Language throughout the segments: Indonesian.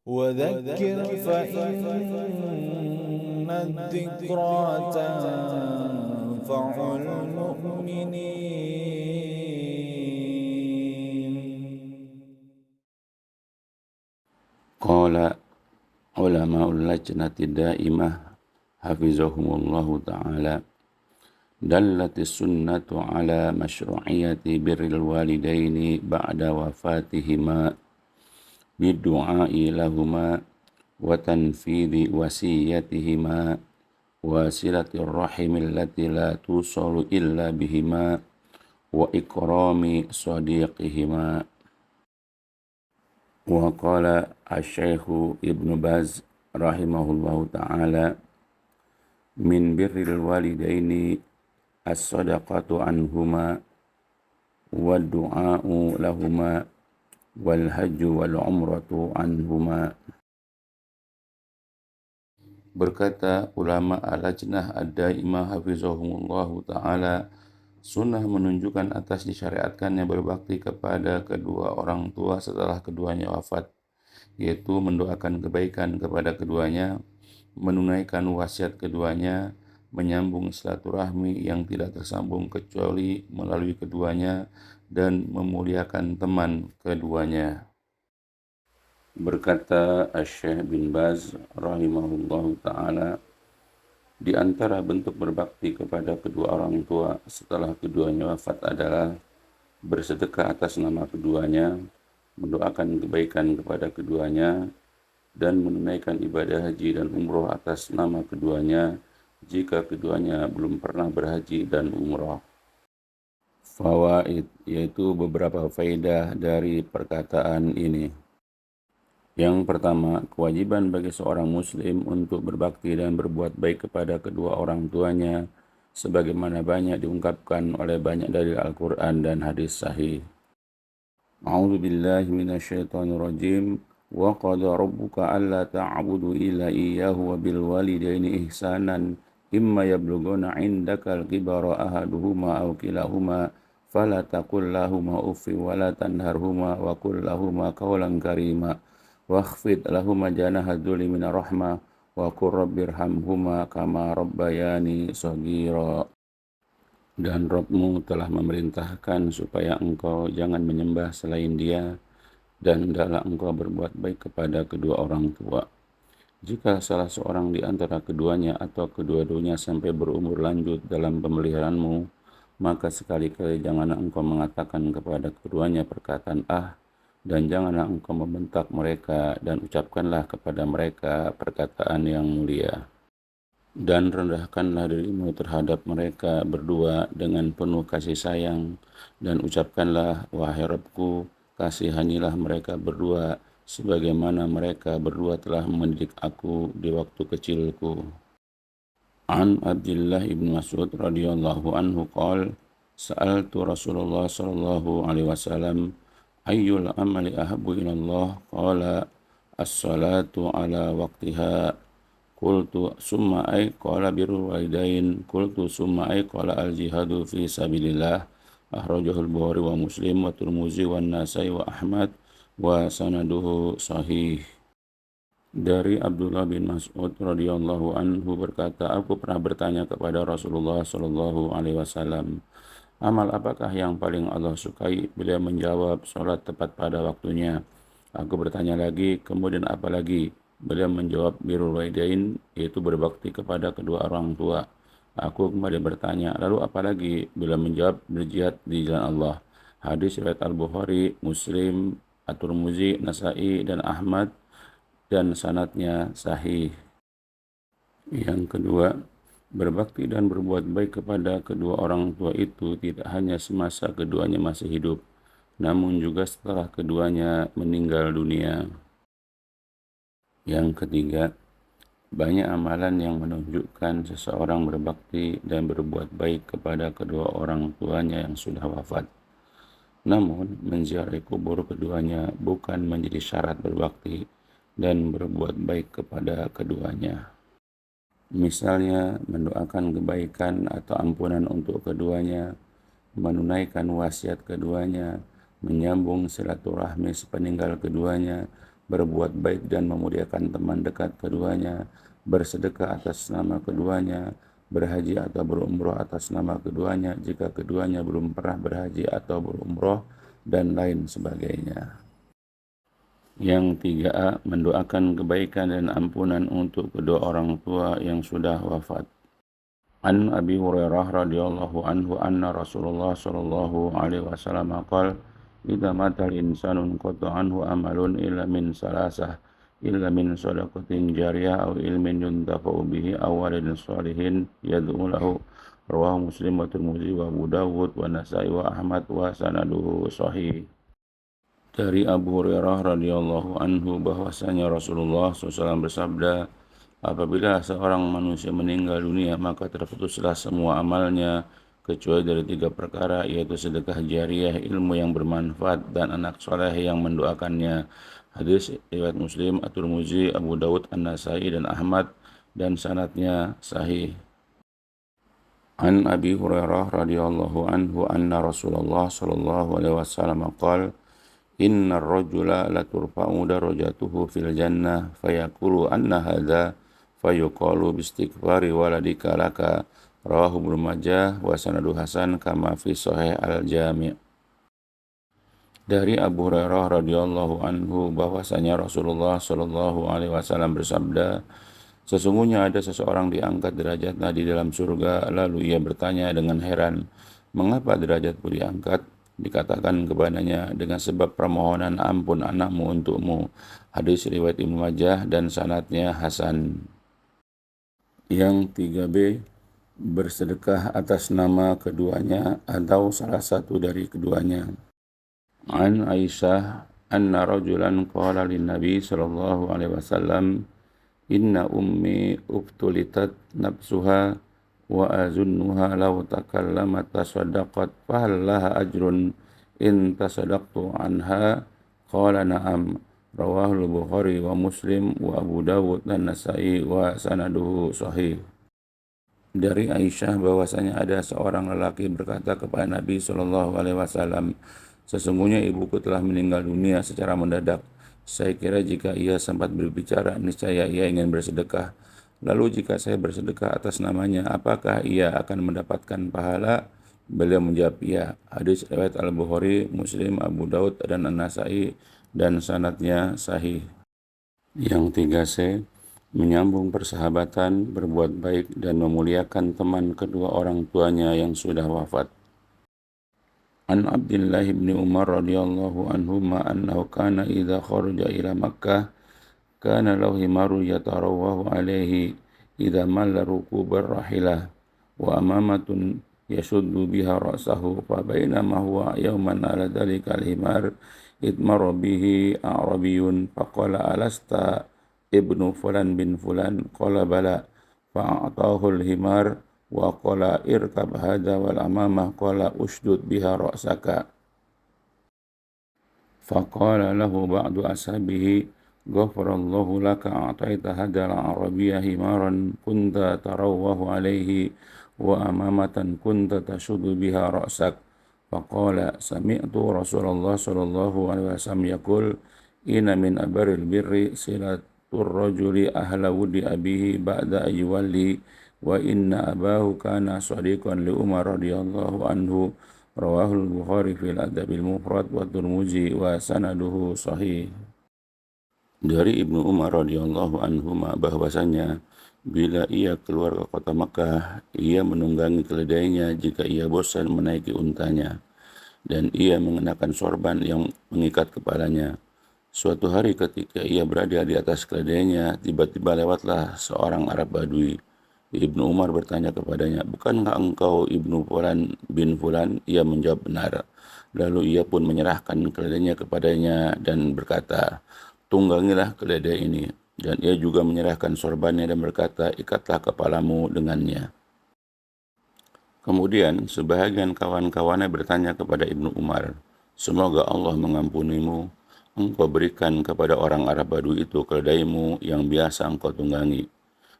وذكر فإن الذكرى تنفع المؤمنين. قال علماء اللجنة الدائمة حفظهم الله تعالى: دلت السنة على مشروعية بر الوالدين بعد وفاتهما بالدعاء لهما وتنفيذ وصيتهما وصلة الرحم التي لا توصل إلا بهما وإكرام صديقهما. وقال الشيخ ابن باز رحمه الله تعالى: من بر الوالدين الصدقة عنهما والدعاء لهما والحج والعمرة عنهما. Berkata ulama al-lajnah ad-daimah hafizahumullahu ta'ala, sunnah menunjukkan atas disyariatkannya berbakti kepada kedua orang tua setelah keduanya wafat, yaitu mendoakan kebaikan kepada keduanya, menunaikan wasiat keduanya, menyambung silaturahmi yang tidak tersambung kecuali melalui keduanya, dan memuliakan teman keduanya. Berkata Syekh bin Baz rahimahullahu ta'ala, di antara bentuk berbakti kepada kedua orang tua setelah keduanya wafat adalah bersedekah atas nama keduanya, mendoakan kebaikan kepada keduanya, dan menunaikan ibadah haji dan umroh atas nama keduanya jika keduanya belum pernah berhaji dan umroh. Fawaid, yaitu beberapa faedah dari perkataan ini. Yang pertama, kewajiban bagi seorang muslim untuk berbakti dan berbuat baik kepada kedua orang tuanya sebagaimana banyak diungkapkan oleh banyak dalil Al-Quran dan hadis sahih. A'udzu billahi minasyaitonir rajim. Wa qada rabbuka alla ta'budu illa iyyahu wa bil walidaini ihsanan imma yablughuna 'indakal kibara ahaduhuma aw kilahuma fala taqul lahumā uff wa la tanharhumā wa qul lahumā qawlan karīmā wakhfid lahumā janaha dzulli minar rahmah wa qur rabbirhamhumā kamā rabbayani shaghīrā. Dan Rabb-Mu telah memerintahkan supaya engkau jangan menyembah selain Dia, dan hendaklah engkau berbuat baik kepada kedua orang tua. Jika salah seorang di antara keduanya atau kedua-duanya sampai berumur lanjut dalam pemeliharaanmu, maka sekali-kali janganlah engkau mengatakan kepada keduanya perkataan dan janganlah engkau membentak mereka, dan ucapkanlah kepada mereka perkataan yang mulia. Dan rendahkanlah dirimu terhadap mereka berdua dengan penuh kasih sayang, dan ucapkanlah, wahai Rabbku, kasihanilah mereka berdua sebagaimana mereka berdua telah mendidik aku di waktu kecilku. An Abdullah ibn Mas'ud radhiyallahu anhu qala, sa'altu Rasulullah sallallahu alaihi wasallam, ayyul amali ahabbu ilallah? Qala as-salatu ala waqtiha. Qultu summa ay? Qala birrul walidain. Qultu summa ay? Qala al-jihadu fi sabilillah. Akhrajahu al-Bukhari wa Muslim wa Tirmidzi wa Nasai wa Ahmad wa sanaduhu sahih. Dari Abdullah bin Mas'ud radhiyallahu anhu berkata, aku pernah bertanya kepada Rasulullah sallallahu alaihi wasallam, amal apakah yang paling Allah sukai? Beliau menjawab, sholat tepat pada waktunya. Aku bertanya lagi, kemudian apa lagi? Beliau menjawab, birrul walidain, yaitu berbakti kepada kedua orang tua. Aku kembali bertanya, lalu apa lagi? Beliau menjawab, berjihad di jalan Allah. Hadis riwayat Al-Bukhari, Muslim, At-Tirmidzi, Nasai, dan Ahmad, dan sanadnya sahih. Yang kedua, berbakti dan berbuat baik kepada kedua orang tua itu tidak hanya semasa keduanya masih hidup, namun juga setelah keduanya meninggal dunia. Yang ketiga, banyak amalan yang menunjukkan seseorang berbakti dan berbuat baik kepada kedua orang tuanya yang sudah wafat. Namun, menziarahi kubur keduanya bukan menjadi syarat berbakti dan berbuat baik kepada keduanya. Misalnya mendoakan kebaikan atau ampunan untuk keduanya, menunaikan wasiat keduanya, menyambung silaturahmi sepeninggal keduanya, berbuat baik dan memuliakan teman dekat keduanya, bersedekah atas nama keduanya, berhaji atau berumroh atas nama keduanya jika keduanya belum pernah berhaji atau berumroh, dan lain sebagainya. Yang tiga A, mendoakan kebaikan dan ampunan untuk kedua orang tua yang sudah wafat. An Abi Hurairah radhiyallahu anhu anna Rasulullah sallallahu alaihi wasallam qala idza matal insanun qata anhu amalun illa min salasah illa min shadaqatin jariyah aw ilmin yuntafa'u bihi aw waladin shalihin yad'u lahu, rawahu Muslim wa Tirmidzi wa Abu Dawud wa Nasa'i wa Ahmad wa sanaduhu sahih. Dari Abu Hurairah radhiyallahu anhu bahwasanya Rasulullah SAW bersabda, apabila seorang manusia meninggal dunia maka terputuslah semua amalnya kecuali dari tiga perkara, yaitu sedekah jariah, ilmu yang bermanfaat, dan anak soleh yang mendoakannya. Hadis riwayat Muslim, At-Tirmidzi, Abu Dawud, An-Nasa'i, dan Ahmad, dan sanadnya sahih. An Abi Hurairah radhiyallahu anhu anna Rasulullah sallallahu alaihi wasallam qala innar rajula la turfa'u darajatuhu fil jannah fayaqulu anna hadza fayuqalu bistighfari waladika laka, rawahu Ibnu Majah wa sanadu hasan kama fi sahih al-Jami'. Dari Abu Hurairah radhiyallahu anhu bahwasanya Rasulullah sallallahu alaihi wasallam bersabda, sesungguhnya ada seseorang diangkat derajatnya di dalam surga. Lalu ia bertanya dengan heran, mengapa derajatku diangkat? Dikatakan kepadanya, dengan sebab permohonan ampun anakmu untukmu. Hadis riwayat Ibnu Majah dan sanadnya hasan. Yang 3B, bersedekah atas nama keduanya atau salah satu dari keduanya. An Aisyah anna rajulan qala lin Nabi sallallahu alaihi wasallam, inna ummi ubtulitat nafsuha wa azunnuha law takallamat tasaddaqat fahal laha ajrun in tasaddaqtu anha, qala na'am, rawahu Bukhari wa Muslim wa Abu Dawud dan Nasa'i wa sanaduhu sahih. Dari Aisyah bahwasanya ada seorang lelaki berkata kepada Nabi sallallahu alaihi wasallam, sesungguhnya ibuku telah meninggal dunia secara mendadak. Saya kira jika ia sempat berbicara, niscaya ia ingin bersedekah. Lalu jika saya bersedekah atas namanya, apakah ia akan mendapatkan pahala? Beliau menjawab, ya. Hadis riwayat Al-Bukhari, Muslim, Abu Daud, dan An-Nasa'i, dan sanadnya sahih. Yang 3C, menyambung persahabatan, berbuat baik, dan memuliakan teman kedua orang tuanya yang sudah wafat. An Abdullah bin Umar radhiyallahu anhuma annahu kana idza kharaja ila Makkah kana lahu himaru yatarawwahu alaihi idza malla rukubar rahilah wa amamatun yashuddu biha ra'sahu, fa bainama huwa yawman ala dhalika al-himar itmara bihi a'rabiyun faqala alasta ibnu fulan bin fulan, qala bala, fa'atahu al-himar wa qala irkab hadha wal amamah, qala ushdud biha ra'saka, faqala lahu ba'du ashabihi ghafarallahu laka a'taita hadal arabiyya himaran kunta tarawwahu alaihi wa amamatan kunta tashudu biha ra'sak, faqala sami'tu Rasulullah sallallahu alaihi wasallam yaqul inna min abaril birri silatur rajuli ahla wudi abihi ba'da ayyuwalli wa inna abahu kana sadiqan li Umar radhiyallahu anhu, rawahul Bukhari fil Adabil Mufrad wa Tirmidzi wa sanaduhu sahih. Dari Ibnu Umar radhiyallahu anhu bahwasanya bila ia keluar ke kota Makkah, ia menunggangi keledainya jika ia bosan menaiki untanya, dan ia mengenakan sorban yang mengikat kepalanya. Suatu hari ketika ia berada di atas keledainya, tiba-tiba lewatlah seorang Arab Badui. Ibnu Umar bertanya kepadanya, bukankah engkau Ibnu Fulan bin Fulan? Ia menjawab benar. Lalu ia pun menyerahkan keledainya kepadanya dan berkata, tunggangilah keledai ini. Dan ia juga menyerahkan sorbannya dan berkata, ikatlah kepalamu dengannya. Kemudian sebahagian kawan-kawannya bertanya kepada Ibnu Umar, semoga Allah mengampunimu, engkau berikan kepada orang Arab Badui itu keledaimu yang biasa engkau tunggangi,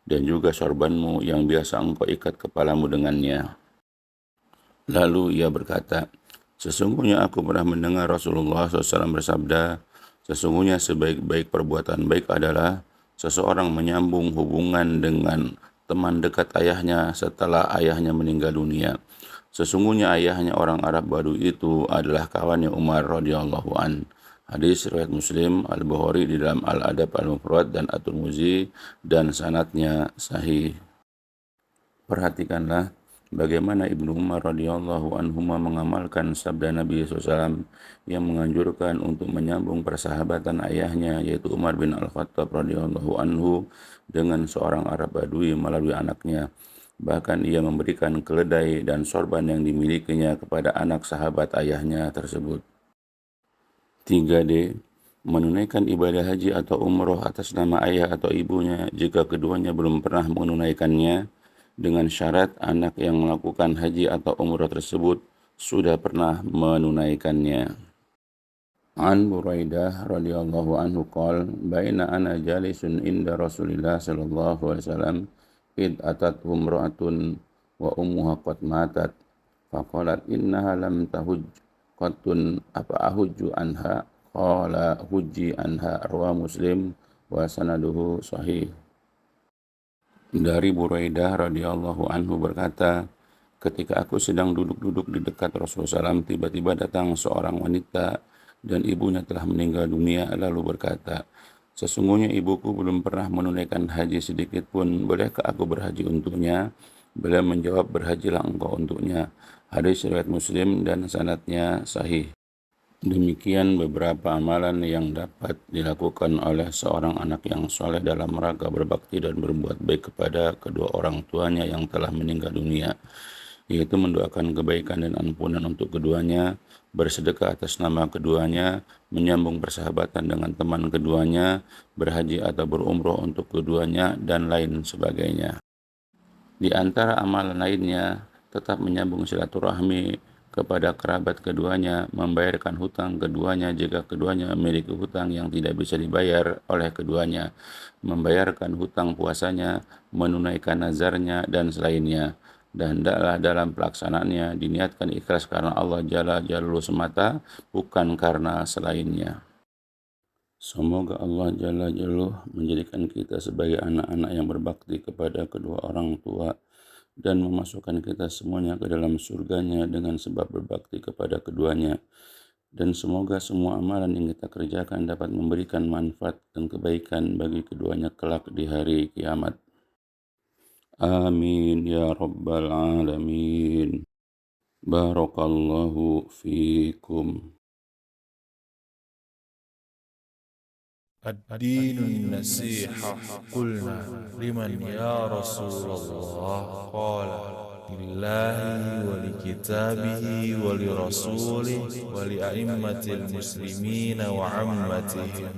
dan juga sorbanmu yang biasa engkau ikat kepalamu dengannya. Lalu ia berkata, sesungguhnya aku pernah mendengar Rasulullah SAW bersabda, Sesungguhnya sebaik-baik perbuatan baik adalah seseorang menyambung hubungan dengan teman dekat ayahnya setelah ayahnya meninggal dunia. Sesungguhnya ayahnya orang Arab Badui itu adalah kawannya Umar radhiyallahu an. Hadis riwayat Muslim, Al-Bukhari di dalam Al-Adab Al-Mufrad dan At-Tirmidzi dan sanadnya sahih. Perhatikanlah bagaimana Ibnu Umar radhiyallahu anhuma mengamalkan sabda Nabi SAW yang menganjurkan untuk menyambung persahabatan ayahnya yaitu Umar bin Al-Khattab radhiyallahu anhu dengan seorang Arab Badui melalui anaknya. Bahkan ia memberikan keledai dan sorban yang dimilikinya kepada anak sahabat ayahnya tersebut. 3D. Menunaikan ibadah haji atau umroh atas nama ayah atau ibunya jika keduanya belum pernah menunaikannya, dengan syarat anak yang melakukan haji atau umrah tersebut sudah pernah menunaikannya. An Buraidah radhiyallahu anhu qala baina ana jalisun inda Rasulillah sallallahu alaihi wasallam id atat umra'atun wa ummuha qad matat faqalat innaha lam tahuj qattun apa ahujju anha qala hujji anha rawa Muslim wa sanaduhu sahih. Dari Buraidah radhiyallahu anhu berkata, ketika aku sedang duduk-duduk di dekat Rasulullah SAW, tiba-tiba datang seorang wanita dan ibunya telah meninggal dunia, lalu berkata, sesungguhnya ibuku belum pernah menunaikan haji sedikit pun, bolehkah aku berhaji untuknya? Beliau menjawab, berhajilah engkau untuknya. Hadis riwayat Muslim dan sanadnya sahih. Demikian beberapa amalan yang dapat dilakukan oleh seorang anak yang soleh dalam rangka berbakti dan berbuat baik kepada kedua orang tuanya yang telah meninggal dunia, yaitu mendoakan kebaikan dan ampunan untuk keduanya, bersedekah atas nama keduanya, menyambung persahabatan dengan teman keduanya, berhaji atau berumroh untuk keduanya, dan lain sebagainya. Di antara amalan lainnya, tetap menyambung silaturahmi kepada kerabat keduanya, membayarkan hutang keduanya jika keduanya memiliki hutang yang tidak bisa dibayar oleh keduanya, membayarkan hutang puasanya, menunaikan nazarnya, dan selainnya. Dan hendaklah dalam pelaksanaannya diniatkan ikhlas karena Allah Jalla Jalaluhu semata, bukan karena selainnya. Semoga Allah Jalla Jalaluhu menjadikan kita sebagai anak-anak yang berbakti kepada kedua orang tua dan memasukkan kita semuanya ke dalam surganya dengan sebab berbakti kepada keduanya. Dan semoga semua amalan yang kita kerjakan dapat memberikan manfaat dan kebaikan bagi keduanya kelak di hari kiamat. Amin ya rabbal alamin. Barakallahu fiikum. الدين النصيحة قلنا لمن يا رسول الله قال لله ولكتابه ولرسوله ولأئمة المسلمين وعمتهم